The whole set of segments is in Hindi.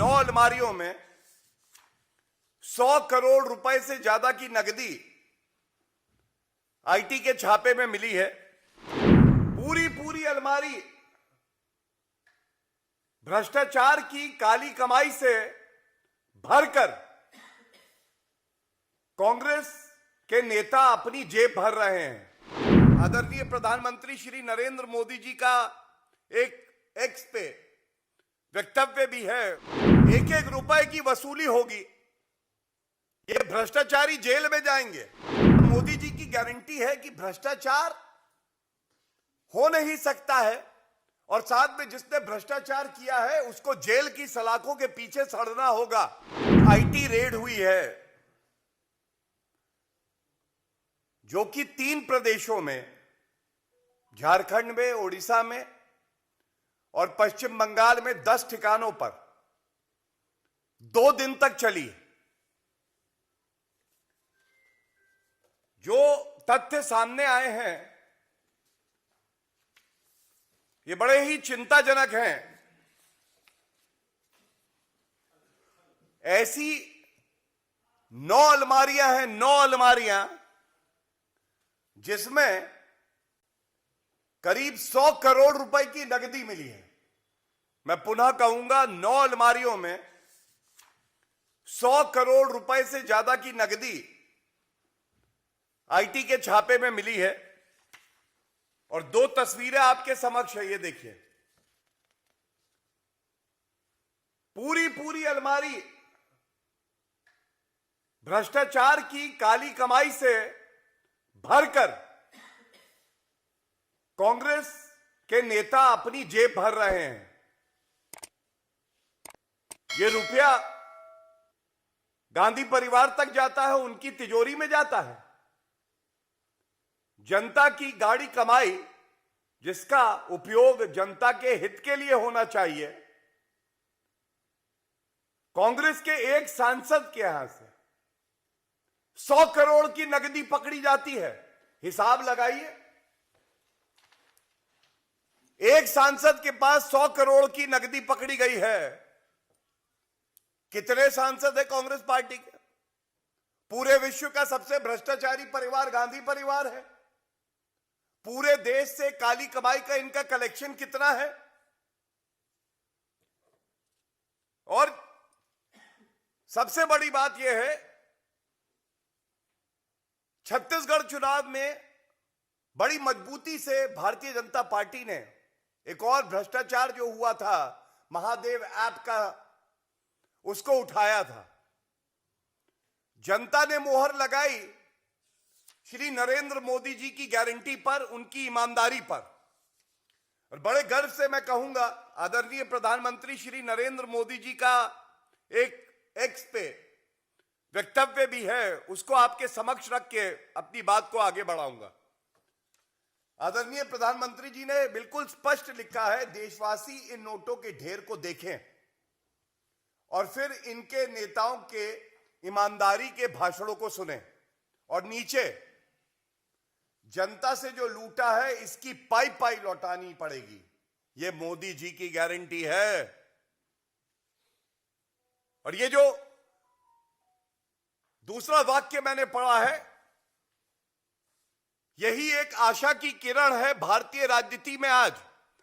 9 अलमारियों में 100 करोड़ रुपए से ज्यादा की नकदी आईटी के छापे में मिली है। पूरी अलमारी भ्रष्टाचार की काली कमाई से भरकर कांग्रेस के नेता अपनी जेब भर रहे हैं। आदरणीय प्रधानमंत्री श्री नरेंद्र मोदी जी का एक एक्स पे वक्तव्य भी है, एक एक रुपए की वसूली होगी, ये भ्रष्टाचारी जेल में जाएंगे। मोदी जी की गारंटी है कि भ्रष्टाचार हो नहीं सकता है और साथ में जिसने भ्रष्टाचार किया है उसको जेल की सलाखों के पीछे सड़ना होगा। आईटी रेड हुई है जो कि 3 प्रदेशों में, झारखंड में, ओडिशा में और पश्चिम बंगाल में 10 ठिकानों पर 2 दिन तक चली। जो तथ्य सामने आए हैं ये बड़े ही चिंताजनक हैं। ऐसी 9 अलमारियां हैं, 9 अलमारियां जिसमें करीब 100 करोड़ रुपए की नकदी मिली है। मैं पुनः कहूंगा, 9 अलमारियों में 100 करोड़ रुपए से ज्यादा की नकदी आईटी के छापे में मिली है। और 2 तस्वीरें आपके समक्ष है, ये देखिए। पूरी अलमारी भ्रष्टाचार की काली कमाई से भरकर कांग्रेस के नेता अपनी जेब भर रहे हैं। ये रुपया गांधी परिवार तक जाता है, उनकी तिजोरी में जाता है। जनता की गाड़ी कमाई जिसका उपयोग जनता के हित के लिए होना चाहिए, कांग्रेस के एक सांसद के यहां से 100 करोड़ की नकदी पकड़ी जाती है। हिसाब लगाइए, एक सांसद के पास 100 करोड़ की नकदी पकड़ी गई है। कितने सांसद है कांग्रेस पार्टी के? पूरे विश्व का सबसे भ्रष्टाचारी परिवार गांधी परिवार है। पूरे देश से काली कमाई का इनका कलेक्शन कितना है? और सबसे बड़ी बात यह है, छत्तीसगढ़ चुनाव में बड़ी मजबूती से भारतीय जनता पार्टी ने एक और भ्रष्टाचार जो हुआ था महादेव ऐप का, उसको उठाया था। जनता ने मोहर लगाई श्री नरेंद्र मोदी जी की गारंटी पर, उनकी ईमानदारी पर। और बड़े गर्व से मैं कहूंगा, आदरणीय प्रधानमंत्री श्री नरेंद्र मोदी जी का एक एक्स पे वक्तव्य भी है, उसको आपके समक्ष रख के अपनी बात को आगे बढ़ाऊंगा। आदरणीय प्रधानमंत्री जी ने बिल्कुल स्पष्ट लिखा है, देशवासी इन नोटों के ढेर को देखें और फिर इनके नेताओं के ईमानदारी के भाषणों को सुने, और नीचे जनता से जो लूटा है इसकी पाई लौटानी पड़ेगी। ये मोदी जी की गारंटी है। और ये जो दूसरा वाक्य मैंने पढ़ा है, यही एक आशा की किरण है भारतीय राजनीति में। आज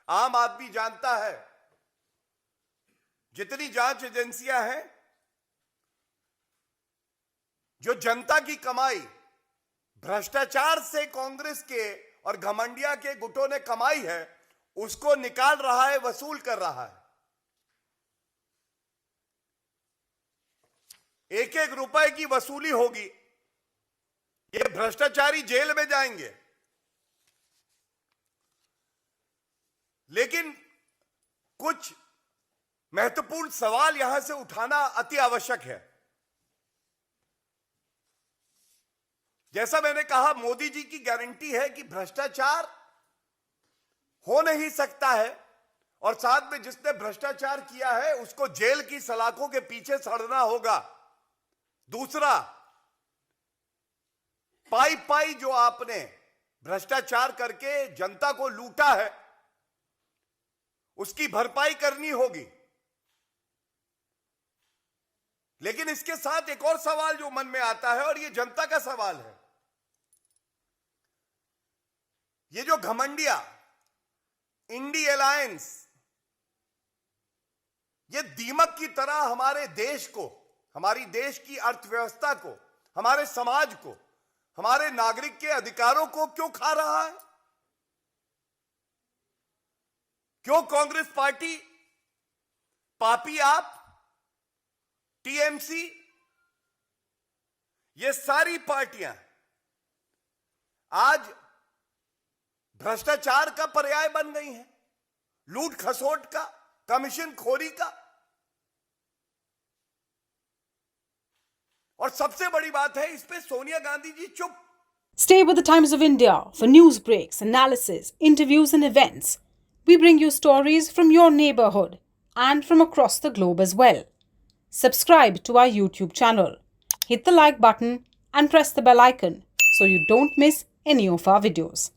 आम आदमी जानता है, जितनी जांच एजेंसियां हैं, जो जनता की कमाई भ्रष्टाचार से कांग्रेस के और घमंडिया के गुटों ने कमाई है, उसको निकाल रहा है, वसूल कर रहा है। एक एक रुपए की वसूली होगी, ये भ्रष्टाचारी जेल में जाएंगे। लेकिन कुछ महत्वपूर्ण सवाल यहां से उठाना अति आवश्यक है। जैसा मैंने कहा, मोदी जी की गारंटी है कि भ्रष्टाचार हो नहीं सकता है और साथ में जिसने भ्रष्टाचार किया है उसको जेल की सलाखों के पीछे सड़ना होगा। दूसरा, पाई जो आपने भ्रष्टाचार करके जनता को लूटा है उसकी भरपाई करनी होगी। लेकिन इसके साथ एक और सवाल जो मन में आता है, और ये जनता का सवाल है, ये जो घमंडिया इंडी अलायंस, ये दीमक की तरह हमारे देश को, हमारी देश की अर्थव्यवस्था को, हमारे समाज को, हमारे नागरिक के अधिकारों को क्यों खा रहा है? क्यों कांग्रेस पार्टी, पापी आप, टीएमसी, ये सारी पार्टियां आज भ्रष्टाचार का पर्याय बन गई हैं, लूट खसोट का, कमीशन खोरी का। और सबसे बड़ी बात है, इस पे सोनिया गांधी जी चुप। Stay with the Times of India for news breaks, analysis, interviews and events. We bring you stories from your neighborhood and from across the globe as well. Subscribe to our YouTube channel. Hit the like button and press the bell icon so you don't miss any of our videos.